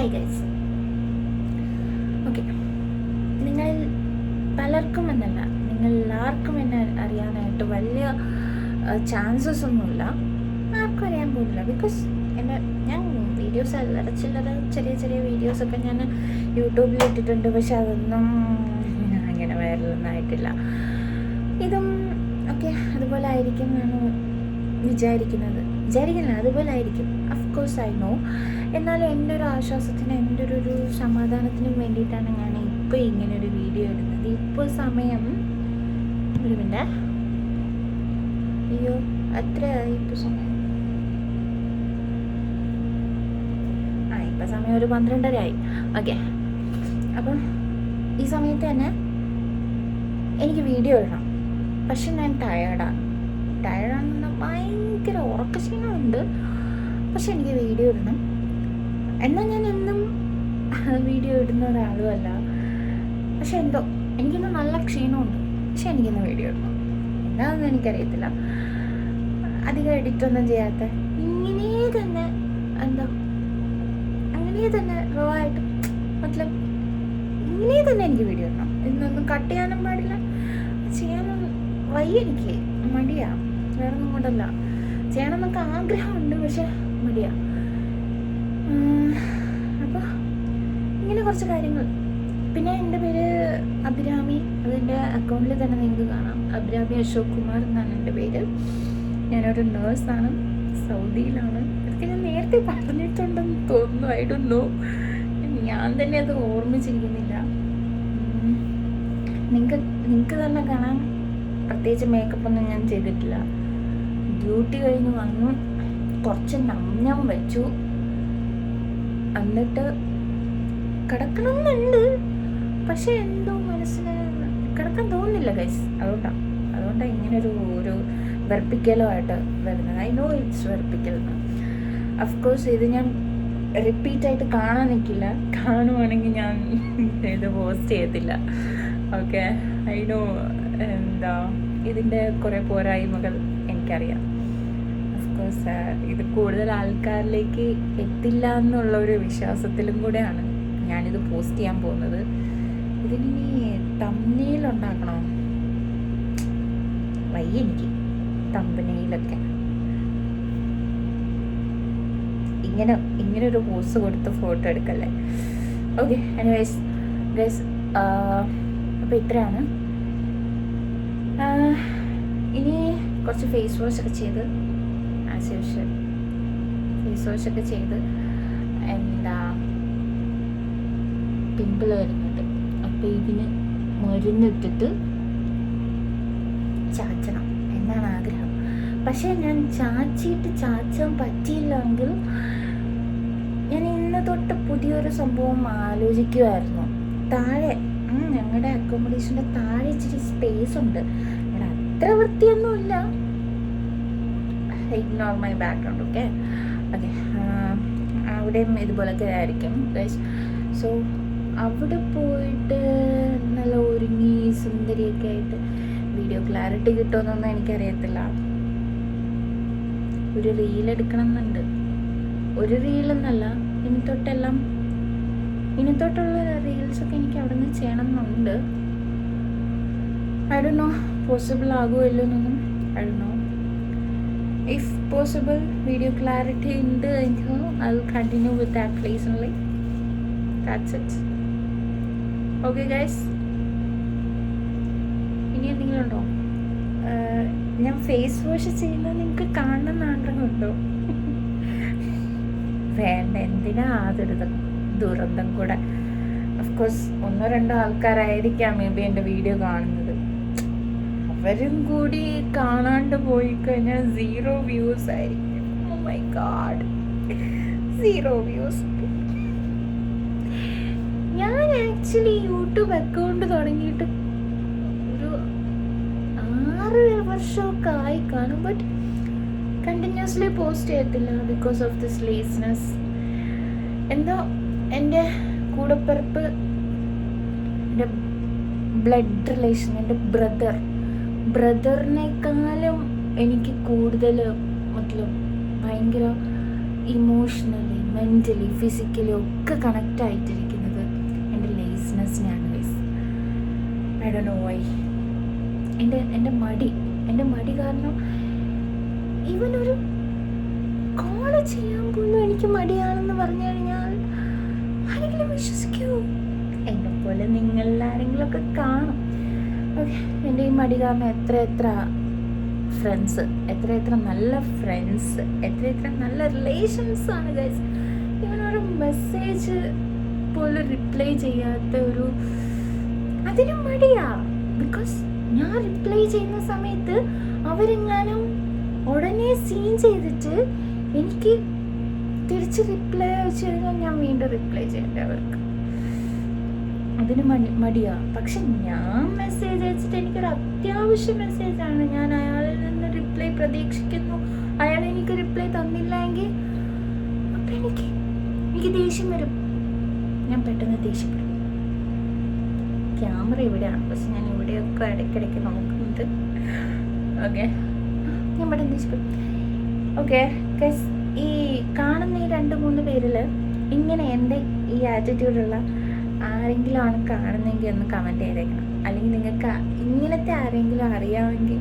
Hi guys. Okay, നിങ്ങൾ പലർക്കും എന്നല്ല, നിങ്ങൾ എല്ലാവർക്കും എന്നെ അറിയാനായിട്ട് വലിയ ചാൻസസ് ഒന്നുമില്ല. ആർക്കും അറിയാൻ പോകുന്നില്ല. ബിക്കോസ് ഞാൻ വീഡിയോസ് ചില്ലറ ചെറിയ ചെറിയ വീഡിയോസൊക്കെ ഞാൻ യൂട്യൂബിൽ ഇട്ടിട്ടുണ്ട്. പക്ഷെ അതൊന്നും അങ്ങനെ വൈറലൊന്നും ആയിട്ടില്ല. ഇതും ഓക്കെ അതുപോലെ ആയിരിക്കും എന്നാണ് വിചാരിക്കുന്നില്ല. അതുപോലെ ആയിരിക്കും. Of course I know. എന്നാലും എൻ്റെ ഒരു ആശ്വാസത്തിന്, എൻ്റെ ഒരു സമാധാനത്തിനും വേണ്ടിയിട്ടാണ് ഞാൻ ഇപ്പോൾ ഇങ്ങനൊരു വീഡിയോ ഇടുന്നത്. ഇപ്പോൾ സമയം ഒരു മിനിറ്റ്. അയ്യോ, എത്രയായി ഇപ്പോൾ സമയം? ഇപ്പം സമയം ഒരു 12:30 ആയി. ഓക്കെ, അപ്പം ഈ സമയത്ത് തന്നെ എനിക്ക് വീഡിയോ ഇടണം. പക്ഷെ ഞാൻ ടയേർഡാണെന്ന് ഭയങ്കര ഉറക്കക്ഷീണമുണ്ട്. പക്ഷെ എനിക്ക് വീഡിയോ ഇടണം. എന്നാൽ ഞാൻ എന്നും വീഡിയോ ഇടുന്ന ഒരാളും അല്ല. പക്ഷെ എന്തോ എനിക്കിന്ന് നല്ല ക്ഷീണമുണ്ട്. പക്ഷെ എനിക്കിന്ന് വീഡിയോ ഇടണം. എന്താണെന്ന് എനിക്കറിയത്തില്ല. അധികം എഡിറ്റൊന്നും ചെയ്യാത്ത ഇങ്ങനെ തന്നെ റോ ആയിട്ട് ഇങ്ങനെ തന്നെ എനിക്ക് വീഡിയോ ഇടണം. ഇന്നൊന്നും കട്ട് ചെയ്യാനും പാടില്ല. ചെയ്യാനൊന്നും വയ്യ, എനിക്ക് മടിയാ. വേറെ ഒന്നും കൊണ്ടല്ല, ചെയ്യണമെന്നൊക്കെ ആഗ്രഹമുണ്ട്. പക്ഷെ മടിയാ. അപ്പോൾ ഇങ്ങനെ കുറച്ച് കാര്യങ്ങൾ. പിന്നെ എൻ്റെ പേര് അഭിരാമി. അതെൻ്റെ അക്കൗണ്ടിൽ തന്നെ നിങ്ങൾക്ക് കാണാം. അഭിരാമി അശോക് കുമാർ എന്നാണ് എൻ്റെ പേര്. ഞാനൊരു നേഴ്സാണ്, സൗദിയിലാണ്. ഇതൊക്കെ ഞാൻ നേരത്തെ പറഞ്ഞിട്ടുണ്ടെന്ന് തോന്നുന്നു. ഐ ഡോണ്ട് നോ, ഞാൻ തന്നെ അത് ഓർമ്മിച്ചിരിക്കുന്നില്ല. നിങ്ങൾക്ക് തന്നെ കാണാൻ പ്രത്യേകിച്ച് മേക്കപ്പൊന്നും ഞാൻ ചെയ്തിട്ടില്ല. ഡ്യൂട്ടി കഴിഞ്ഞ് വന്നു, കുറച്ച് നമ്ഞ്ഞം വെച്ചു, എന്നിട്ട് കിടക്കണമെന്നുണ്ട്. പക്ഷെ എന്തോ മനസ്സിന് കിടക്കാൻ തോന്നുന്നില്ല ഗൈസ്. അതുകൊണ്ടാണ് ഇങ്ങനൊരു വെറുപ്പിക്കലോ ആയിട്ട് വരുന്നത്. ഐ നോ ഇറ്റ്സ് വെറുപ്പിക്കലെന്ന്. അഫ്കോഴ്സ് ഇത് ഞാൻ റിപ്പീറ്റായിട്ട് കാണാൻ നിൽക്കില്ല. കാണുവാണെങ്കിൽ ഞാൻ ഇത് പോസ്റ്റ് ചെയ്യത്തില്ല. Okay, I know. ഇതിൻ്റെ കുറേ പോരായ്മകൾ എനിക്കറിയാം. അഫ്കോഴ്സ് ഇത് കൂടുതൽ ആൾക്കാരിലേക്ക് എത്തില്ല എന്നുള്ള ഒരു വിശ്വാസത്തിലും കൂടെയാണ് ഞാനിത് പോസ്റ്റ് ചെയ്യാൻ പോകുന്നത്. ഇതിനി തംബ്നെയിൽ ഉണ്ടാക്കണോ? വയ്യ എനിക്ക് തംബ്നെയിലൊക്കെ ഇങ്ങനെ ഒരു പോസ് കൊടുത്ത് ഫോട്ടോ എടുക്കല്ലേ. ഓക്കെ, എനിവേസ് ഗൈസ്, അപ്പോൾ ഇത്രയാണ്. ഇനി കുറച്ച് ഫേസ് വാഷൊക്കെ ചെയ്ത്, ആസ് യൂഷ്വൽ ഫേസ് വാഷൊക്കെ ചെയ്ത്, പിമ്പിൾ വരുന്നുണ്ട്. അപ്പോൾ ഇതിന് മരുന്നിട്ടിട്ട് ചാച്ചണം എന്നാണ് ആഗ്രഹം. പക്ഷേ ഞാൻ ചാച്ചാൻ പറ്റിയില്ലെങ്കിൽ ഞാൻ ഇന്ന് തൊട്ട് പുതിയൊരു സംഭവം ആലോചിക്കുമായിരുന്നു. താഴെ ഞങ്ങളുടെ അക്കോമഡേഷൻ്റെ താഴെ ഇച്ചിരി സ്പേസ് ഉണ്ട്. അവിടെ അത്ര വൃത്തിയൊന്നുമില്ല. Ignore my background. ഓക്കെ, അവിടെയും ഇതുപോലൊക്കെ ആയിരിക്കും ഗൈസ്. സോ അവിടെ പോയിട്ട് നല്ല ഒരുങ്ങി സുന്ദരിയൊക്കെ ആയിട്ട് വീഡിയോ ക്ലാരിറ്റി കിട്ടുമെന്നൊന്നും എനിക്കറിയത്തില്ല. ഒരു റീൽ എടുക്കണം എന്നുണ്ട്. ഒരു റീലെന്നല്ല, ഇനി തൊട്ടുള്ള റീൽസൊക്കെ എനിക്ക് അവിടെ നിന്ന് ചെയ്യണം എന്നുണ്ട്. ഐ ഡോണ്ട് നോ പോസിബിൾ ആകുമോ ഇല്ലെന്നൊന്നും. I don't know. If possible video clarity ഉണ്ട് എങ്കിൽ I will continue with that place only. That's it. Okay guys, ഇനി എന്തെങ്കിലും ഉണ്ടോ? ഞാൻ ഫേസ് വാഷ് ചെയ്യുന്നത് നിങ്ങൾക്ക് കാണണമെന്ന് ആഗ്രഹമുണ്ടോ? വേണ്ട, എന്തിനാ അതൊരു ദുരന്തം കൂടെ. അഫ്കോഴ്സ് 1-2 ആൾക്കാരായിരിക്കാം മേ ബി എൻ്റെ വീഡിയോ കാണുന്നത്. അവരും കൂടി കാണാണ്ട് പോയി കഴിഞ്ഞാൽ 0 വ്യൂസ് ആയിരിക്കും. Oh my god, 0 views. ഞാൻ ആക്ച്വലി യൂട്യൂബ് അക്കൗണ്ട് തുടങ്ങിയിട്ട് ഒരു 6 വർഷമൊക്കെ ആയി കാണും. ബട്ട് കണ്ടിന്യൂസ്ലി പോസ്റ്റ് ചെയ്യത്തില്ല ബിക്കോസ് ഓഫ് ദിസ് ലേസ്നെസ്. എന്തോ എൻ്റെ കൂടപ്പിറപ്പ്, എൻ്റെ ബ്ലഡ് റിലേഷൻ, എൻ്റെ ബ്രദറിനേക്കാളും എനിക്ക് കൂടുതൽ ഭയങ്കര ഇമോഷണലി മെൻ്റലി ഫിസിക്കലി ഒക്കെ കണക്റ്റ് ആയിട്ടിരിക്കുന്നത് എൻ്റെ ലേസിനെസ്സിനെയാണ് guys. I don't know why. എൻ്റെ മടി കാരണം ഇവനൊരു കോള് ചെയ്യാൻ പോലും എനിക്ക് മടിയാണെന്ന് പറഞ്ഞു കഴിഞ്ഞാൽ ആരെങ്കിലും വിശ്വസിക്കൂ? എന്നെപ്പോലെ നിങ്ങളാരെങ്കിലുമൊക്കെ കാണും. ഓക്കെ, എൻ്റെ ഈ മടി കാരണം എത്ര ഫ്രണ്ട്സ്, എത്ര നല്ല ഫ്രണ്ട്സ്, എത്ര നല്ല റിലേഷൻസാണ് ഗൈസ്. ഇവനൊരു മെസ്സേജ് പോലും റിപ്ലൈ ചെയ്യാത്ത അതിനും മടിയാ. ബിക്കോസ് ഞാൻ റിപ്ലൈ ചെയ്യുന്ന സമയത്ത് അവരെങ്ങാനും ഉടനെ സീൻ ചെയ്തിട്ട് എനിക്ക് തിരിച്ച് റിപ്ലൈ അയച്ചു കഴിഞ്ഞാൽ ഞാൻ വീണ്ടും റിപ്ലൈ ചെയ്യേണ്ട അവർക്ക്. അതിന് മടിയാ. പക്ഷെ ഞാൻ മെസ്സേജ് അയച്ചിട്ട് എനിക്കൊരു അത്യാവശ്യ മെസ്സേജാണ്, ഞാൻ അയാളിൽ നിന്ന് റിപ്ലൈ പ്രതീക്ഷിക്കുന്നു, അയാൾ എനിക്ക് റിപ്ലൈ തന്നില്ല എങ്കിൽ അപ്പം എനിക്ക് ദേഷ്യം വരും. ഞാൻ പെട്ടെന്ന് ദേഷ്യപ്പെടും. ക്യാമറ ഇവിടെയാണ്, പക്ഷെ ഞാൻ ഇവിടെയൊക്കെ ഇടയ്ക്കിടയ്ക്ക് നോക്കുന്നുണ്ട്. ഓക്കെ, ഞാൻ പെട്ടെന്ന് ദേഷ്യപ്പെടും. ഓക്കെ ഗൈസ്, ഈ കാണുന്ന ഈ 2-3 പേരിൽ ഇങ്ങനെ എൻ്റെ ഈ ആറ്റിറ്റ്യൂഡുള്ള ആരെങ്കിലും ആണ് കാണുന്നെങ്കിൽ ഒന്ന് കമൻറ്റ് ചെയ്തേക്കണം. അല്ലെങ്കിൽ നിങ്ങൾക്ക് ഇങ്ങനത്തെ ആരെങ്കിലും അറിയാമെങ്കിൽ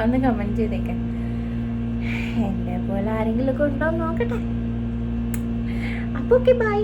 ഒന്ന് കമൻറ്റ് ചെയ്തേക്കാം. എന്നെ പോലെ ആരെങ്കിലുമൊക്കെ ഉണ്ടോ എന്ന് നോക്കട്ടെ. അപ്പോൾ ഓക്കെ, ബൈ.